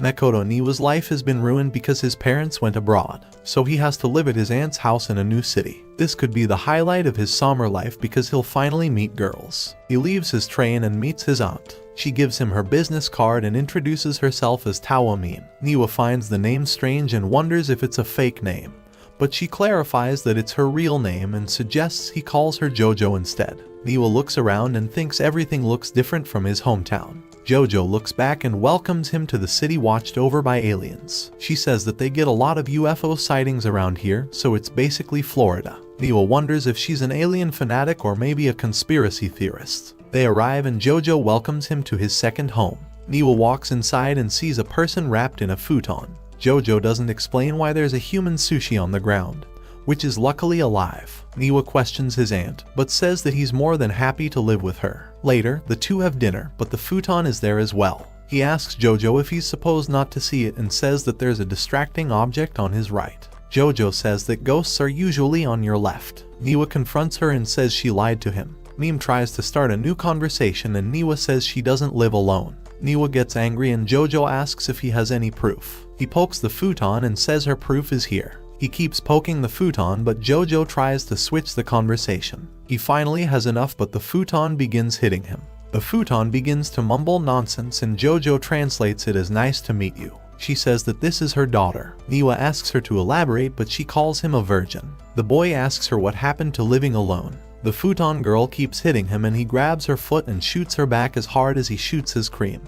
Makoto Niwa's life has been ruined because his parents went abroad, so he has to live at his aunt's house in a new city. This could be the highlight of his summer life because he'll finally meet girls. He leaves his train and meets his aunt. She gives him her business card and introduces herself as Tawamin. Niwa finds the name strange and wonders if it's a fake name, but she clarifies that it's her real name and suggests he calls her Jojo instead. Niwa looks around and thinks everything looks different from his hometown. Jojo looks back and welcomes him to the city watched over by aliens. She says that they get a lot of UFO sightings around here, so it's basically Florida. Niwa wonders if she's an alien fanatic or maybe a conspiracy theorist. They arrive and Jojo welcomes him to his second home. Niwa walks inside and sees a person wrapped in a futon. Jojo doesn't explain why there's a human sushi on the ground, which is luckily alive. Niwa questions his aunt, but says that he's more than happy to live with her. Later, the two have dinner, but the futon is there as well. He asks Jojo if he's supposed not to see it and says that there's a distracting object on his right. Jojo says that ghosts are usually on your left. Niwa confronts her and says she lied to him. Mime tries to start a new conversation and Niwa says she doesn't live alone. Niwa gets angry and Jojo asks if he has any proof. He pokes the futon and says her proof is here. He keeps poking the futon, but Jojo tries to switch the conversation. He finally has enough, but the futon begins hitting him. The futon begins to mumble nonsense and Jojo translates it as nice to meet you. She says that this is her daughter. Niwa asks her to elaborate, but she calls him a virgin. The boy asks her what happened to living alone. The futon girl keeps hitting him and he grabs her foot and shoots her back as hard as he shoots his cream.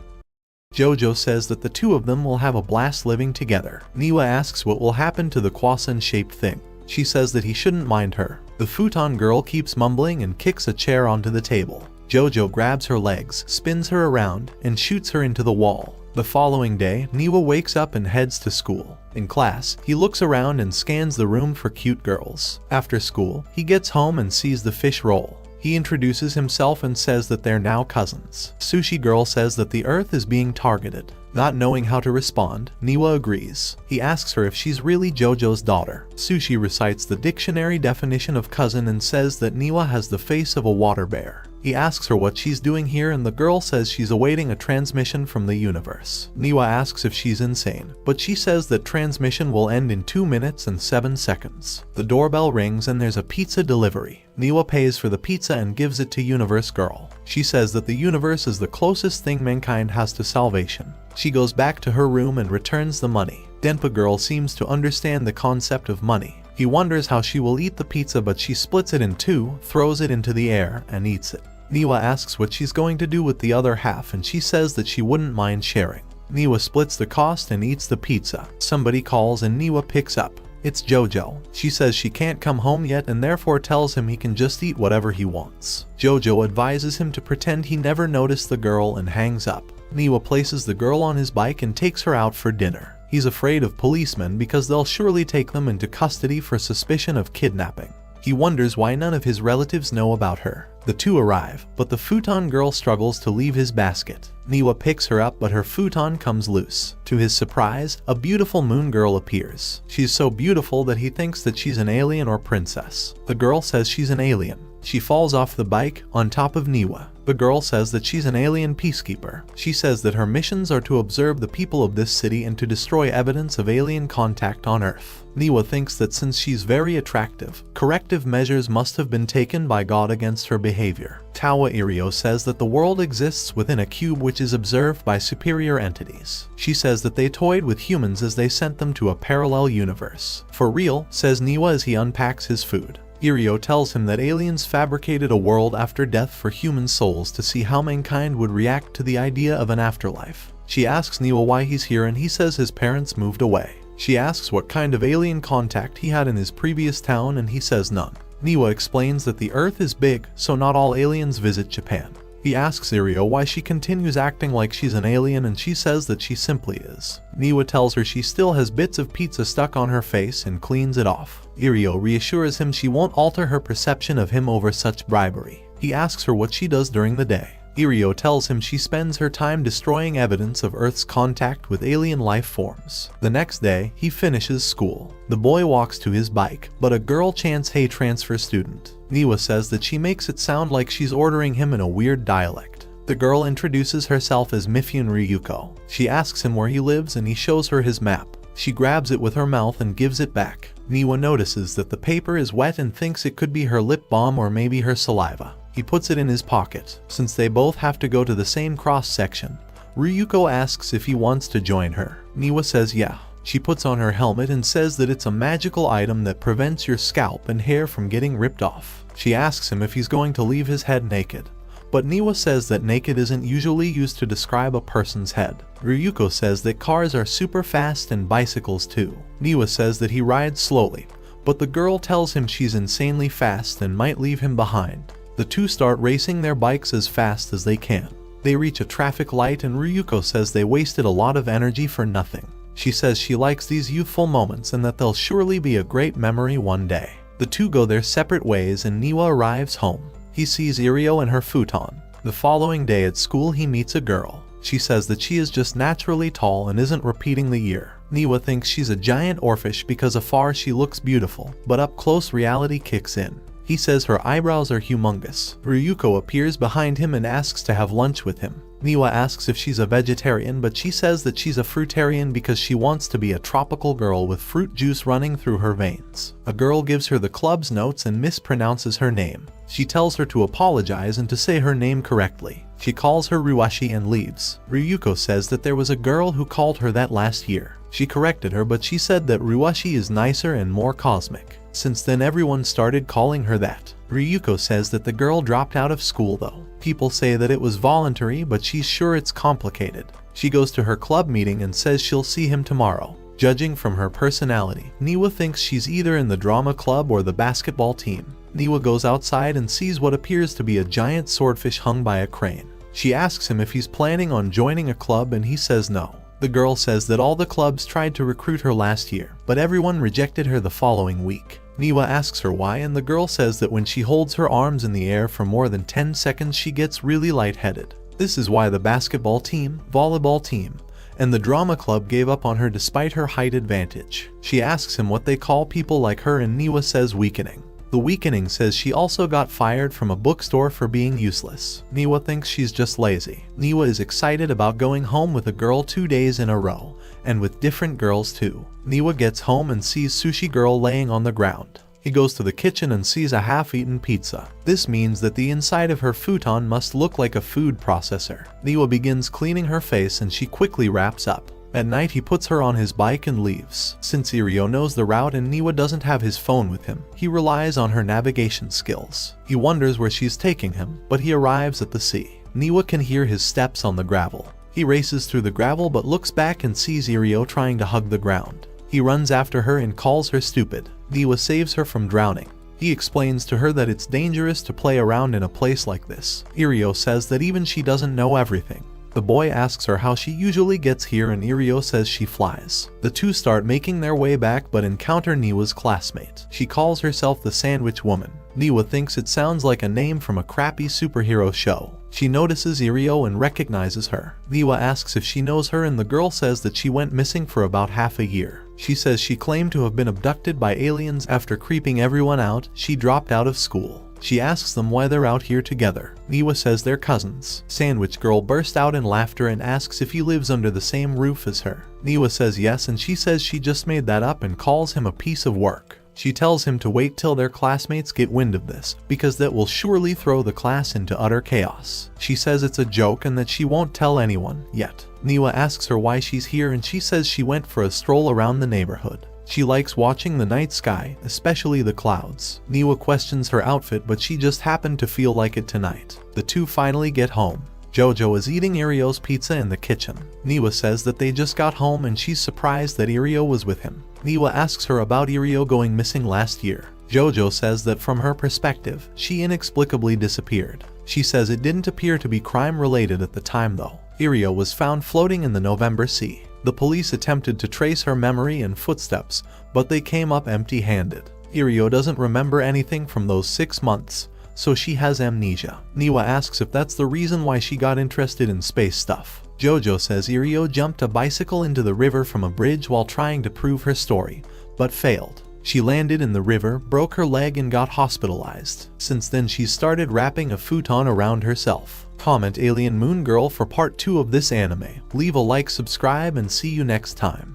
Jojo says that the two of them will have a blast living together. Niwa asks what will happen to the croissant-shaped thing. She says that he shouldn't mind her. The futon girl keeps mumbling and kicks a chair onto the table. Jojo grabs her legs, spins her around, and shoots her into the wall. The following day, Niwa wakes up and heads to school. In class, he looks around and scans the room for cute girls. After school, he gets home and sees the fish roll. He introduces himself and says that they're now cousins. Sushi Girl says that the Earth is being targeted. Not knowing how to respond, Niwa agrees. He asks her if she's really Jojo's daughter. Sushi recites the dictionary definition of cousin and says that Niwa has the face of a water bear. He asks her what she's doing here and the girl says she's awaiting a transmission from the universe. Niwa asks if she's insane, but she says that transmission will end in 2 minutes and 7 seconds. The doorbell rings and there's a pizza delivery. Niwa pays for the pizza and gives it to Universe Girl. She says that the universe is the closest thing mankind has to salvation. She goes back to her room and returns the money. Denpa Girl seems to understand the concept of money. He wonders how she will eat the pizza, but she splits it in two, throws it into the air, and eats it. Niwa asks what she's going to do with the other half and she says that she wouldn't mind sharing. Niwa splits the cost and eats the pizza. Somebody calls and Niwa picks up. It's Jojo. She says she can't come home yet and therefore tells him he can just eat whatever he wants. Jojo advises him to pretend he never noticed the girl and hangs up. Niwa places the girl on his bike and takes her out for dinner. He's afraid of policemen because they'll surely take them into custody for suspicion of kidnapping. He wonders why none of his relatives know about her. The two arrive, but the futon girl struggles to leave his basket. Niwa picks her up, but her futon comes loose. To his surprise, a beautiful moon girl appears. She's so beautiful that he thinks that she's an alien or princess. The girl says she's an alien. She falls off the bike on top of Niwa. The girl says that she's an alien peacekeeper. She says that her missions are to observe the people of this city and to destroy evidence of alien contact on Earth. Niwa thinks that since she's very attractive, corrective measures must have been taken by God against her behavior. Tawa Irio says that the world exists within a cube which is observed by superior entities. She says that they toyed with humans as they sent them to a parallel universe. For real, says Niwa as he unpacks his food. Irio tells him that aliens fabricated a world after death for human souls to see how mankind would react to the idea of an afterlife. She asks Niwa why he's here and he says his parents moved away. She asks what kind of alien contact he had in his previous town and he says none. Niwa explains that the Earth is big, so not all aliens visit Japan. He asks Irio why she continues acting like she's an alien and she says that she simply is. Niwa tells her she still has bits of pizza stuck on her face and cleans it off. Irio reassures him she won't alter her perception of him over such bribery. He asks her what she does during the day. Irio tells him she spends her time destroying evidence of Earth's contact with alien life forms. The next day, he finishes school. The boy walks to his bike, but a girl chants "Hey transfer student." Niwa says that she makes it sound like she's ordering him in a weird dialect. The girl introduces herself as Mifune Ryuko. She asks him where he lives and he shows her his map. She grabs it with her mouth and gives it back. Niwa notices that the paper is wet and thinks it could be her lip balm or maybe her saliva. He puts it in his pocket. Since they both have to go to the same cross section, Ryuko asks if he wants to join her. Niwa says yeah. She puts on her helmet and says that it's a magical item that prevents your scalp and hair from getting ripped off. She asks him if he's going to leave his head naked. But Niwa says that naked isn't usually used to describe a person's head. Ryuko says that cars are super fast and bicycles too. Niwa says that he rides slowly, but the girl tells him she's insanely fast and might leave him behind. The two start racing their bikes as fast as they can. They reach a traffic light and Ryuko says they wasted a lot of energy for nothing. She says she likes these youthful moments and that they'll surely be a great memory one day. The two go their separate ways and Niwa arrives home. He sees Irio and her futon. The following day at school he meets a girl. She says that she is just naturally tall and isn't repeating the year. Niwa thinks she's a giant orphish because afar she looks beautiful, but up close reality kicks in. He says her eyebrows are humongous. Ryuko appears behind him and asks to have lunch with him. Niwa asks if she's a vegetarian, but she says that she's a fruitarian because she wants to be a tropical girl with fruit juice running through her veins. A girl gives her the club's notes and mispronounces her name. She tells her to apologize and to say her name correctly. She calls her Ruashi and leaves. Ryuko says that there was a girl who called her that last year. She corrected her, but she said that Ruashi is nicer and more cosmic. Since then everyone started calling her that. Ryuko says that the girl dropped out of school though. People say that it was voluntary, but she's sure it's complicated. She goes to her club meeting and says she'll see him tomorrow. Judging from her personality, Niwa thinks she's either in the drama club or the basketball team. Niwa goes outside and sees what appears to be a giant swordfish hung by a crane. She asks him if he's planning on joining a club and he says no. The girl says that all the clubs tried to recruit her last year, but everyone rejected her the following week. Niwa asks her why and the girl says that when she holds her arms in the air for more than 10 seconds she gets really lightheaded. This is why the basketball team, volleyball team, and the drama club gave up on her despite her height advantage. She asks him what they call people like her and Niwa says weakening. The weakening says she also got fired from a bookstore for being useless. Niwa thinks she's just lazy. Niwa is excited about going home with a girl 2 days in a row, and with different girls too. Niwa gets home and sees Sushi Girl laying on the ground. He goes to the kitchen and sees a half-eaten pizza. This means that the inside of her futon must look like a food processor. Niwa begins cleaning her face and she quickly wraps up. At night he puts her on his bike and leaves. Since Irio knows the route and Niwa doesn't have his phone with him, he relies on her navigation skills. He wonders where she's taking him, but he arrives at the sea. Niwa can hear his steps on the gravel. He races through the gravel but looks back and sees Irio trying to hug the ground. He runs after her and calls her stupid. Niwa saves her from drowning. He explains to her that it's dangerous to play around in a place like this. Irio says that even she doesn't know everything. The boy asks her how she usually gets here and Irio says she flies. The two start making their way back but encounter Niwa's classmate. She calls herself the Sandwich Woman. Niwa thinks it sounds like a name from a crappy superhero show. She notices Irio and recognizes her. Niwa asks if she knows her and the girl says that she went missing for about half a year. She says she claimed to have been abducted by aliens after creeping everyone out. She dropped out of school. She asks them why they're out here together. Niwa says they're cousins. Sandwich Girl bursts out in laughter and asks if he lives under the same roof as her. Niwa says yes and she says she just made that up and calls him a piece of work. She tells him to wait till their classmates get wind of this, because that will surely throw the class into utter chaos. She says it's a joke and that she won't tell anyone yet. Niwa asks her why she's here and she says she went for a stroll around the neighborhood. She likes watching the night sky, especially the clouds. Niwa questions her outfit but she just happened to feel like it tonight. The two finally get home. Jojo is eating Irio's pizza in the kitchen. Niwa says that they just got home and she's surprised that Irio was with him. Niwa asks her about Irio going missing last year. Jojo says that from her perspective, she inexplicably disappeared. She says it didn't appear to be crime-related at the time though. Irio was found floating in the November Sea. The police attempted to trace her memory and footsteps, but they came up empty-handed. Irio doesn't remember anything from those 6 months, so she has amnesia. Niwa asks if that's the reason why she got interested in space stuff. Jojo says Irio jumped a bicycle into the river from a bridge while trying to prove her story, but failed. She landed in the river, broke her leg and got hospitalized. Since then she's started wrapping a futon around herself. Comment Alien Moon Girl for part 2 of this anime. Leave a like, subscribe, and see you next time.